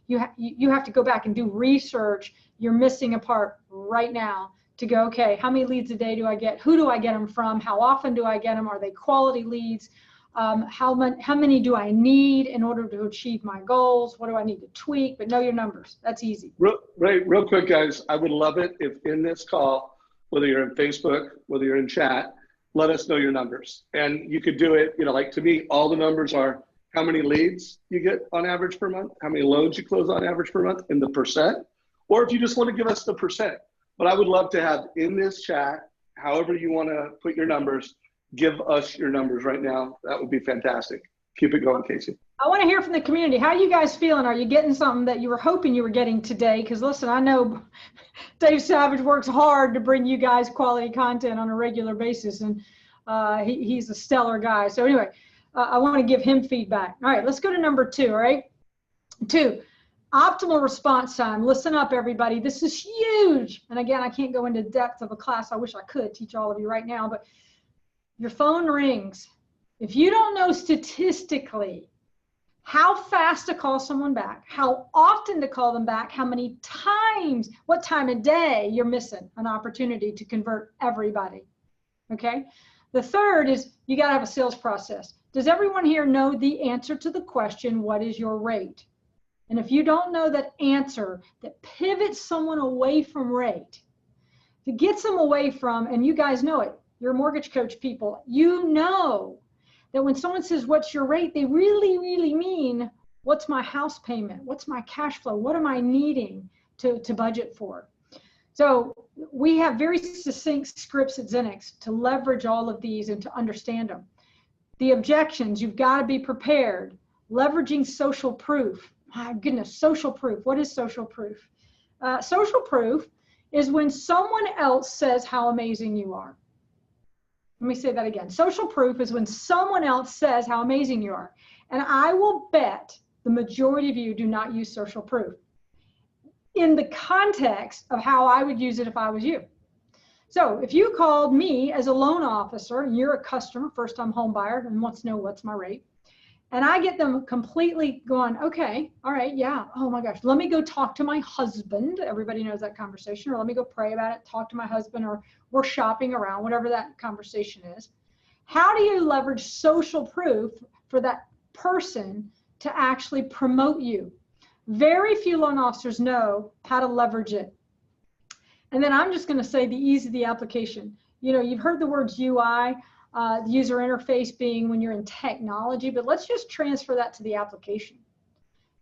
you have to go back and do research, you're missing a part right now to go, okay, how many leads a day do I get? Who do I get them from? How often do I get them? Are they quality leads? How many do I need in order to achieve my goals? What do I need to tweak? But know your numbers. That's easy. Real quick, guys, I would love it if in this call, whether you're in Facebook, whether you're in chat, let us know your numbers. And you could do it, like to me, all the numbers are how many leads you get on average per month, how many loans you close on average per month, and the percent, or if you just want to give us the percent. But I would love to have in this chat, however you want to put your numbers, give us your numbers right now. That would be fantastic. Keep it going, Casey. I want to hear from the community. How are you guys feeling? Are you getting something that you were hoping you were getting today? Because listen, I know Dave Savage works hard to bring you guys quality content on a regular basis, and he's a stellar guy. So anyway, I want to give him feedback. All right, let's go to number 2, all right? 2, optimal response time. Listen up, everybody. This is huge. And again, I can't go into depth of a class. I wish I could teach all of you right now, but your phone rings. If you don't know statistically how fast to call someone back, how often to call them back, how many times, what time of day, you're missing an opportunity to convert everybody, okay? The third is you got to have a sales process. Does everyone here know the answer to the question, what is your rate? And if you don't know that answer that pivots someone away from rate, to get them away from, and you guys know it, you're mortgage coach people, you know that when someone says, what's your rate? They really, really mean, what's my house payment? What's my cash flow? What am I needing to budget for? So we have very succinct scripts at XINNIX to leverage all of these and to understand them. The objections, you've got to be prepared. Leveraging social proof. My goodness, social proof. What is social proof? Social proof is when someone else says how amazing you are. Let me say that again. Social proof is when someone else says how amazing you are. And I will bet the majority of you do not use social proof in the context of how I would use it if I was you. So if you called me as a loan officer and you're a customer, first-time home buyer, and wants to know what's my rate, and I get them completely going, okay, all right, yeah, oh my gosh, let me go talk to my husband. Everybody knows that conversation. Or let me go pray about it, talk to my husband, or we're shopping around, whatever that conversation is. How do you leverage social proof for that person to actually promote you? Very few loan officers know how to leverage it. And then I'm just going to say the ease of the application. You know, you've heard the words UI, the user interface being when you're in technology, but let's just transfer that to the application.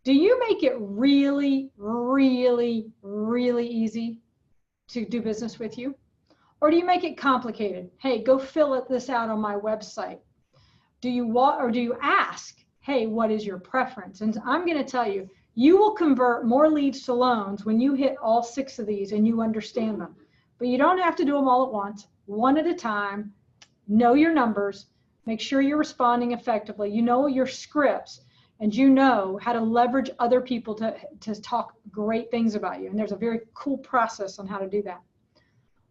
Do you make it really, really, really easy to do business with you? Or do you make it complicated? Hey, go fill this out on my website. Do you ask, hey, what is your preference? And I'm going to tell you, you will convert more leads to loans when you hit all 6 of these and you understand them. But you don't have to do them all at once, one at a time. Know your numbers, make sure you're responding effectively. You know your scripts, and you know how to leverage other people to talk great things about you. And there's a very cool process on how to do that.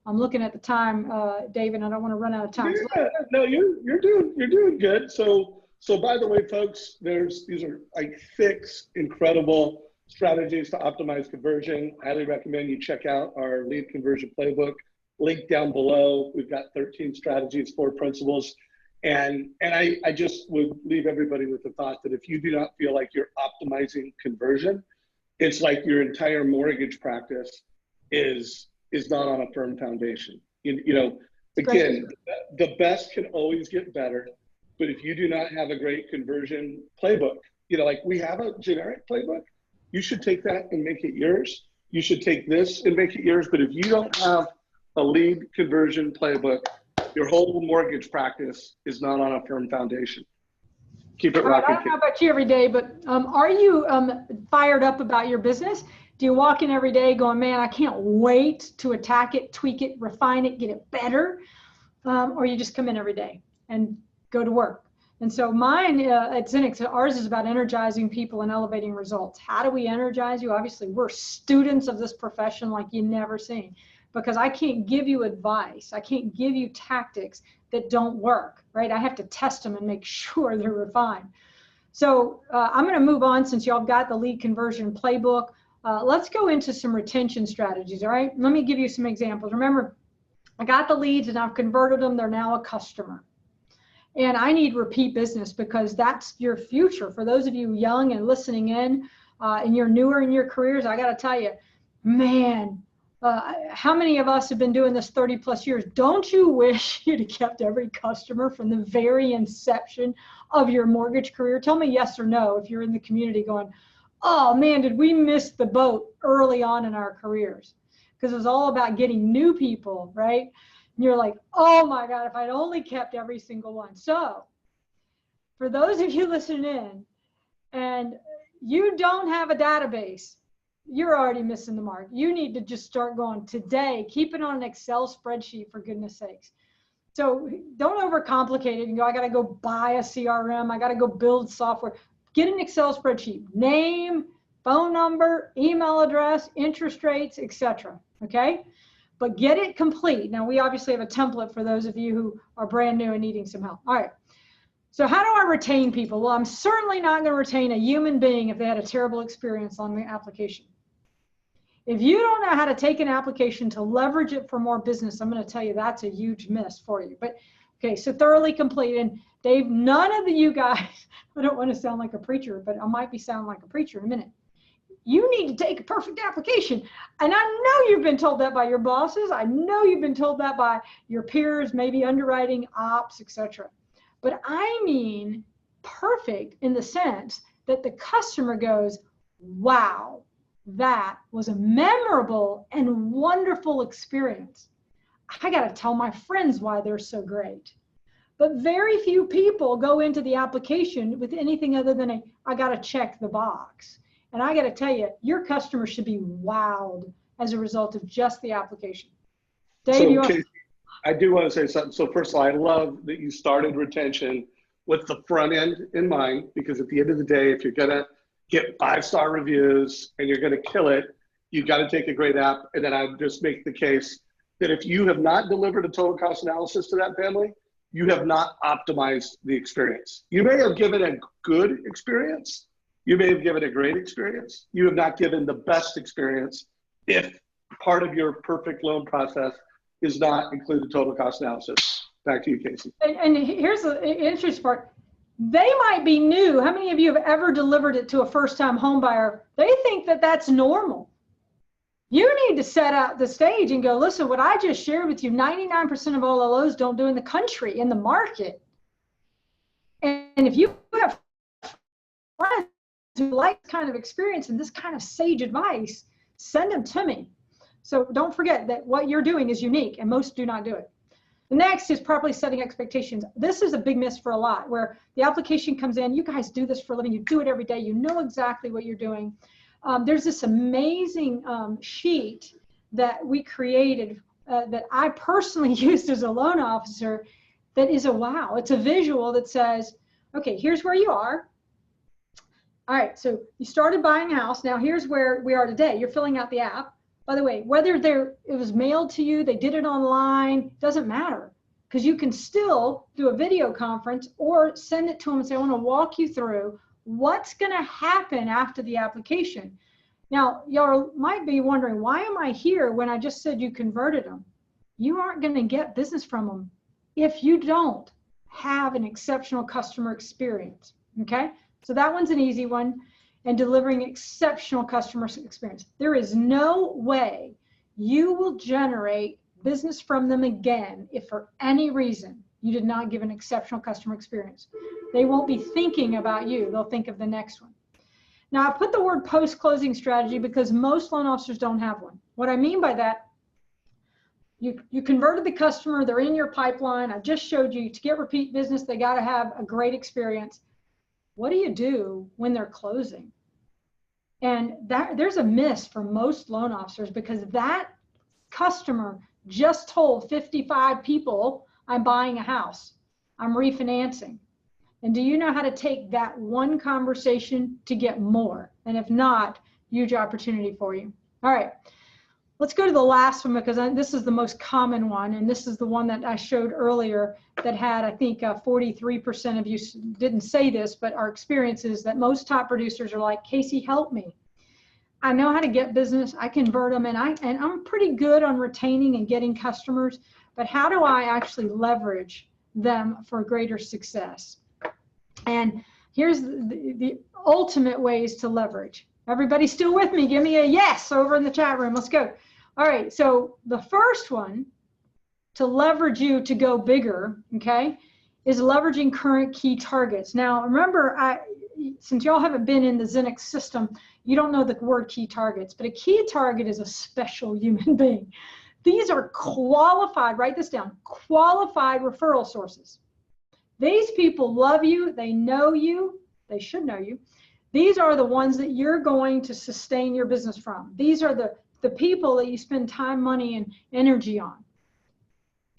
I'm looking at the time, David. I don't want to run out of time. Yeah, no, you're doing good. So by the way, folks, these are like 6 incredible strategies to optimize conversion. I highly recommend you check out our lead conversion playbook. Link down below. We've got 13 strategies, 4 principles. And I just would leave everybody with the thought that if you do not feel like you're optimizing conversion, it's like your entire mortgage practice is not on a firm foundation. You know, again, the best can always get better, but if you do not have a great conversion playbook, you know, like we have a generic playbook, you should take that and make it yours. You should take this and make it yours. But if you don't have a lead conversion playbook, your whole mortgage practice is not on a firm foundation. Keep it rocking. I don't know about you every day, but are you fired up about your business? Do you walk in every day going, man, I can't wait to attack it, tweak it, refine it, get it better? Or you just come in every day and go to work? And so mine at XINNIX, ours is about energizing people and elevating results. How do we energize you? Obviously, we're students of this profession like you've never seen, because I can't give you advice. I can't give you tactics that don't work, right? I have to test them and make sure they're refined. So I'm going to move on since y'all got the lead conversion playbook. Let's go into some retention strategies, all right? Let me give you some examples. Remember, I got the leads and I've converted them. They're now a customer. And I need repeat business because that's your future. For those of you young and listening in, and you're newer in your careers, I got to tell you, man, how many of us have been doing this 30 plus years? Don't you wish you'd have kept every customer from the very inception of your mortgage career? Tell me yes or no if you're in the community going, oh man, did we miss the boat early on in our careers? Because it was all about getting new people, right? And you're like, oh my God, if I'd only kept every single one. So for those of you listening in and you don't have a database, you're already missing the mark. You need to just start going today. Keep it on an Excel spreadsheet, for goodness sakes. So don't overcomplicate it and go, I got to go buy a CRM. I got to go build software. Get an Excel spreadsheet, name, phone number, email address, interest rates, etc. Okay? But get it complete. Now, we obviously have a template for those of you who are brand new and needing some help. All right. So how do I retain people? Well, I'm certainly not going to retain a human being if they had a terrible experience on the application. If you don't know how to take an application to leverage it for more business, I'm going to tell you that's a huge miss for you. But okay, so thoroughly complete. And Dave, none of you guys, I don't want to sound like a preacher, but I might be sounding like a preacher in a minute. You need to take a perfect application. And I know you've been told that by your bosses. I know you've been told that by your peers, maybe underwriting, ops, etc. But I mean perfect in the sense that the customer goes, wow, that was a memorable and wonderful experience. I got to tell my friends why they're so great. But very few people go into the application with anything other than I got to check the box. And I got to tell you, your customer should be wowed as a result of just the application. Dave, so, Casey, I do want to say something. So first of all, I love that you started retention with the front end in mind, because at the end of the day, if you're going to get 5-star reviews and you're going to kill it, you got to take a great app. And then I would just make the case that if you have not delivered a total cost analysis to that family, you have not optimized the experience. You may have given a good experience. You may have given a great experience. You have not given the best experience if part of your perfect loan process is not include a total cost analysis. Back to you, Casey. And here's the interesting part. They might be new. How many of you have ever delivered it to a first-time home buyer? They think that that's normal. You need to set out the stage and go, listen, what I just shared with you, 99% of all LOs don't do in the country, in the market. And if you have friends who like this kind of experience and this kind of sage advice, send them to me. So don't forget that what you're doing is unique and most do not do it. The next is properly setting expectations. This is a big miss for a lot, where the application comes in, you guys do this for a living, you do it every day, you know exactly what you're doing. There's this amazing sheet that we created that I personally used as a loan officer that is a wow. It's a visual that says, okay, here's where you are. All right, so you started buying a house. Now here's where we are today. You're filling out the app. By the way, whether it was mailed to you, they did it online, doesn't matter, because you can still do a video conference or send it to them and say, I want to walk you through what's going to happen after the application. Now, y'all might be wondering, why am I here when I just said you converted them? You aren't going to get business from them if you don't have an exceptional customer experience, okay? So that one's an easy one. And delivering exceptional customer experience. There is no way you will generate business from them again if for any reason you did not give an exceptional customer experience. They won't be thinking about you. They'll think of the next one. Now, I put the word post-closing strategy because most loan officers don't have one. What I mean by that, you converted the customer, they're in your pipeline. I just showed you to get repeat business, they got to have a great experience. What do you do when they're closing? And there's a miss for most loan officers because that customer just told 55 people, I'm buying a house, I'm refinancing. And do you know how to take that one conversation to get more? And if not, huge opportunity for you. All right, let's go to the last one because this is the most common one. And this is the one that I showed earlier that had, I think 43% of you didn't say this, but our experience is that most top producers are like, Casey, help me. I know how to get business, I convert them, and I'm pretty good on retaining and getting customers, but how do I actually leverage them for greater success? And here's the ultimate ways to leverage. Everybody still with me? Give me a yes over in the chat room. Let's go. All right, so the first one to leverage you to go bigger, okay, is leveraging current key targets. Now, remember, since y'all haven't been in the XINNIX system, you don't know the word key targets, but a key target is a special human being. These are qualified, write this down, qualified referral sources. These people love you, they know you, they should know you. These are the ones that you're going to sustain your business from. These are the people that you spend time, money, and energy on.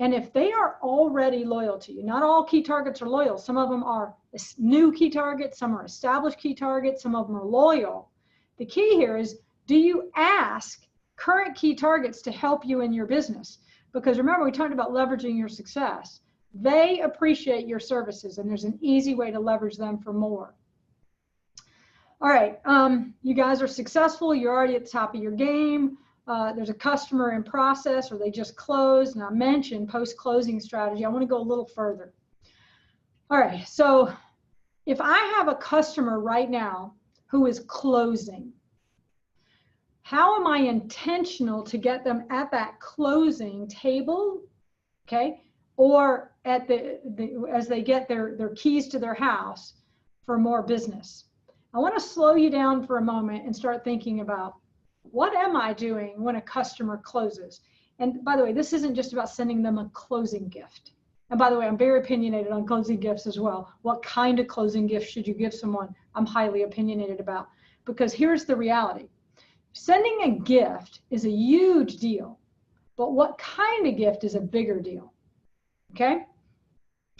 And if they are already loyal to you, not all key targets are loyal. Some of them are new key targets, some are established key targets, some of them are loyal. The key here is, do you ask current key targets to help you in your business? Because remember, we talked about leveraging your success. They appreciate your services, and there's an easy way to leverage them for more. All right, you guys are successful. You're already at the top of your game. There's a customer in process, or they just closed. And I mentioned post-closing strategy. I want to go a little further. All right, so if I have a customer right now who is closing, how am I intentional to get them at that closing table, okay, or at as they get their keys to their house for more business? I want to slow you down for a moment and start thinking about, what am I doing when a customer closes? And by the way, this isn't just about sending them a closing gift. And by the way, I'm very opinionated on closing gifts as well. What kind of closing gift should you give someone? I'm highly opinionated about, because here's the reality. Sending a gift is a huge deal, but what kind of gift is a bigger deal? Okay.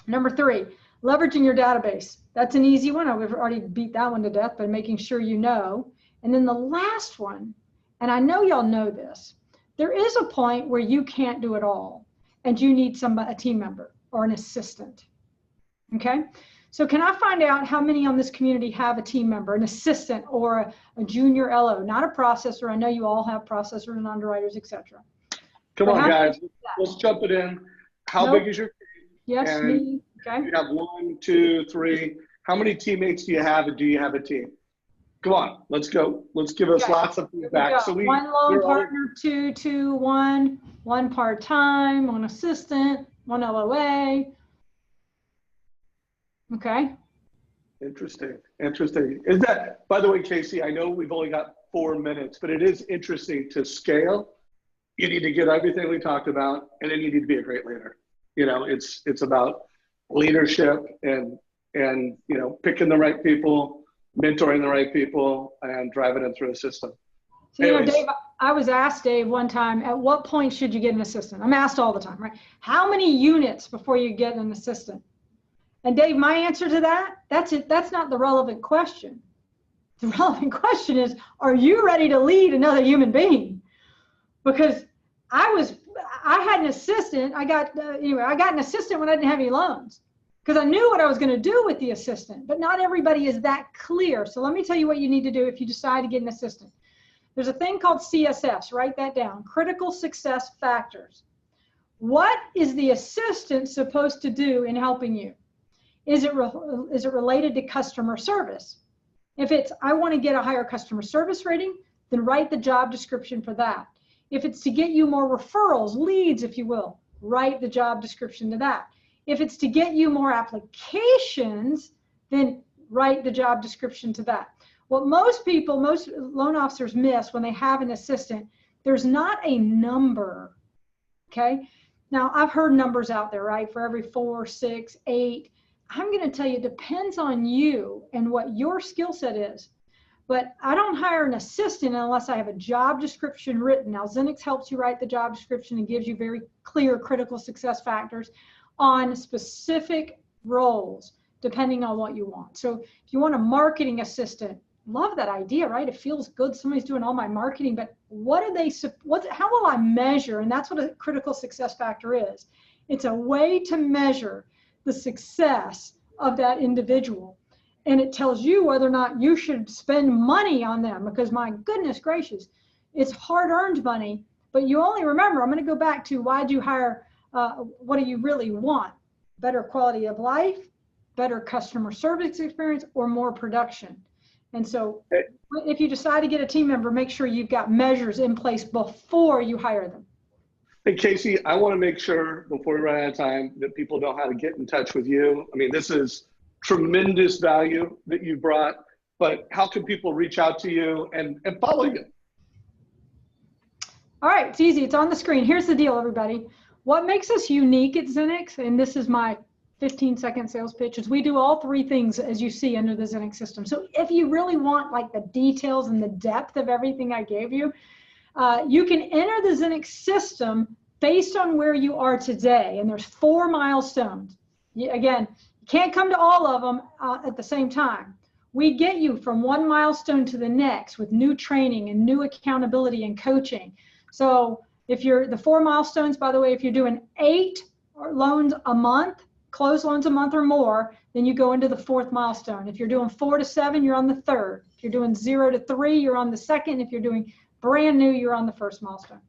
Number 3, leveraging your database. That's an easy one. I've already beat that one to death by making sure you know. And then the last one, and I know y'all know this, there is a point where you can't do it all and you need a team member or an assistant. Okay. So can I find out how many on this community have a team member, an assistant, or a junior LO, not a processor? I know you all have processors and underwriters, etc. Come on, guys, let's jump it in. How big is your team? Yes, and me. Okay. You have 1, 2, 3. How many teammates do you have, and do you have a team? Come on, let's go. Let's give us lots of feedback. So one loan partner, two, one part-time, one assistant, one LOA. Okay. Interesting. Is that, by the way, Casey, I know we've only got 4 minutes, but it is interesting to scale. You need to get everything we talked about, and then you need to be a great leader. You know, it's about leadership and you know, picking the right people, mentoring the right people, and driving them through a system. So, you know, Dave, I was asked, Dave, one time, at what point should you get an assistant? I'm asked all the time, right? How many units before you get an assistant? And Dave, my answer to that, that's it. That's not the relevant question. The relevant question is, are you ready to lead another human being? Because I had an assistant. I got an assistant when I didn't have any loans, because I knew what I was going to do with the assistant. But not everybody is that clear. So let me tell you what you need to do if you decide to get an assistant. There's a thing called CSFs. Write that down. Critical success factors. What is the assistant supposed to do in helping you? Is it related to customer service? If it's, I want to get a higher customer service rating, then write the job description for that. If it's to get you more referrals, leads, if you will, write the job description to that. If it's to get you more applications, then write the job description to that. What most loan officers miss when they have an assistant, there's not a number, okay? Now, I've heard numbers out there, right? For every 4, 6, 8. I'm going to tell you, it depends on you and what your skill set is. But I don't hire an assistant unless I have a job description written. Now, XINNIX helps you write the job description and gives you very clear critical success factors on specific roles, depending on what you want. So if you want a marketing assistant, love that idea, right? It feels good. Somebody's doing all my marketing, but how will I measure? And that's what a critical success factor is. It's a way to measure the success of that individual. And it tells you whether or not you should spend money on them, because my goodness gracious, it's hard-earned money. But you only remember, I'm going to go back to, why do you hire, what do you really want? Better quality of life, better customer service experience, or more production? And so if you decide to get a team member, make sure you've got measures in place before you hire them. Hey, Casey, I want to make sure before we run out of time that people know how to get in touch with you. I mean, this is tremendous value that you brought, but how can people reach out to you and follow you? All right, it's easy. It's on the screen. Here's the deal, everybody. What makes us unique at XINNIX, and this is my 15-second sales pitch, is we do all 3 things as you see under the XINNIX system. So if you really want like the details and the depth of everything I gave you, you can enter the XINNIX system based on where you are today. And there's 4 milestones. Again, you can't come to all of them at the same time. We get you from one milestone to the next with new training and new accountability and coaching. So if you're the 4 milestones, by the way, if you're doing 8 loans a month, closed loans a month or more, then you go into the 4th milestone. If you're doing 4 to 7, you're on the 3rd. If you're doing 0 to 3, you're on the 2nd. If you're doing brand new, you're on the 1st milestone.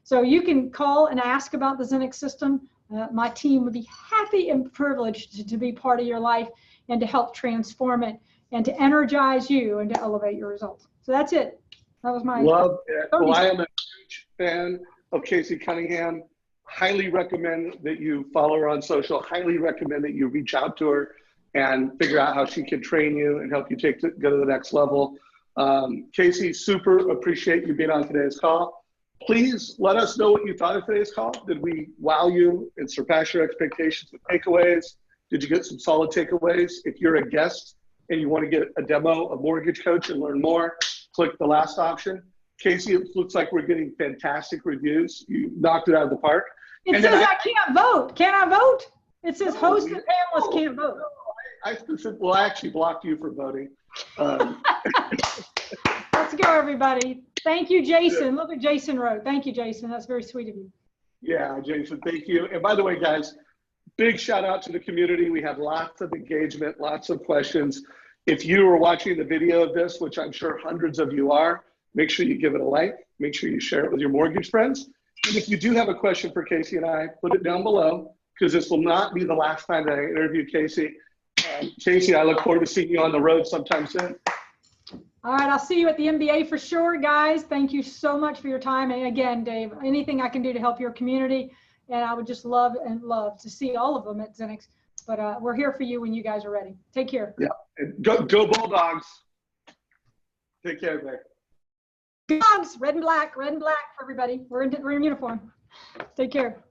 So you can call and ask about the XINNIX system. My team would be happy and privileged to be part of your life and to help transform it and to energize you and to elevate your results. So that's it. That was my love it. Well, I am a huge fan of Casey Cunningham. Highly recommend that you follow her on social. Highly recommend that you reach out to her and figure out how she can train you and help you go to the next level. Casey, super appreciate you being on today's call. Please let us know what you thought of today's call. Did we wow you and surpass your expectations with takeaways? Did you get some solid takeaways? If you're a guest and you want to get a demo of MortgageCoach and learn more, click the last option. Casey, it looks like we're getting fantastic reviews. You knocked it out of the park. It says I can't vote. Can I vote? It says host and panelists can't vote. I actually blocked you for voting. Let's go, everybody. Thank you, Jason. Look what Jason wrote. Thank you, Jason. That's very sweet of you. Yeah, Jason, thank you. And by the way, guys, big shout out to the community. We have lots of engagement, lots of questions. If you are watching the video of this, which I'm sure hundreds of you are, make sure you give it a like. Make sure you share it with your mortgage friends. And if you do have a question for Casey and I, put it down below, because this will not be the last time that I interview Casey. Casey, I look forward to seeing you on the road sometime soon. All right, I'll see you at the MBA for sure, guys. Thank you so much for your time. And again, Dave, anything I can do to help your community, and I would just love to see all of them at XINNIX. But we're here for you when you guys are ready. Take care. Yeah, go Bulldogs. Take care, Dave. Dogs, red and black for everybody. We're in uniform. Take care.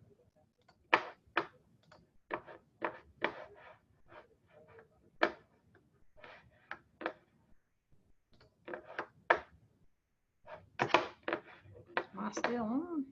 Am I still on?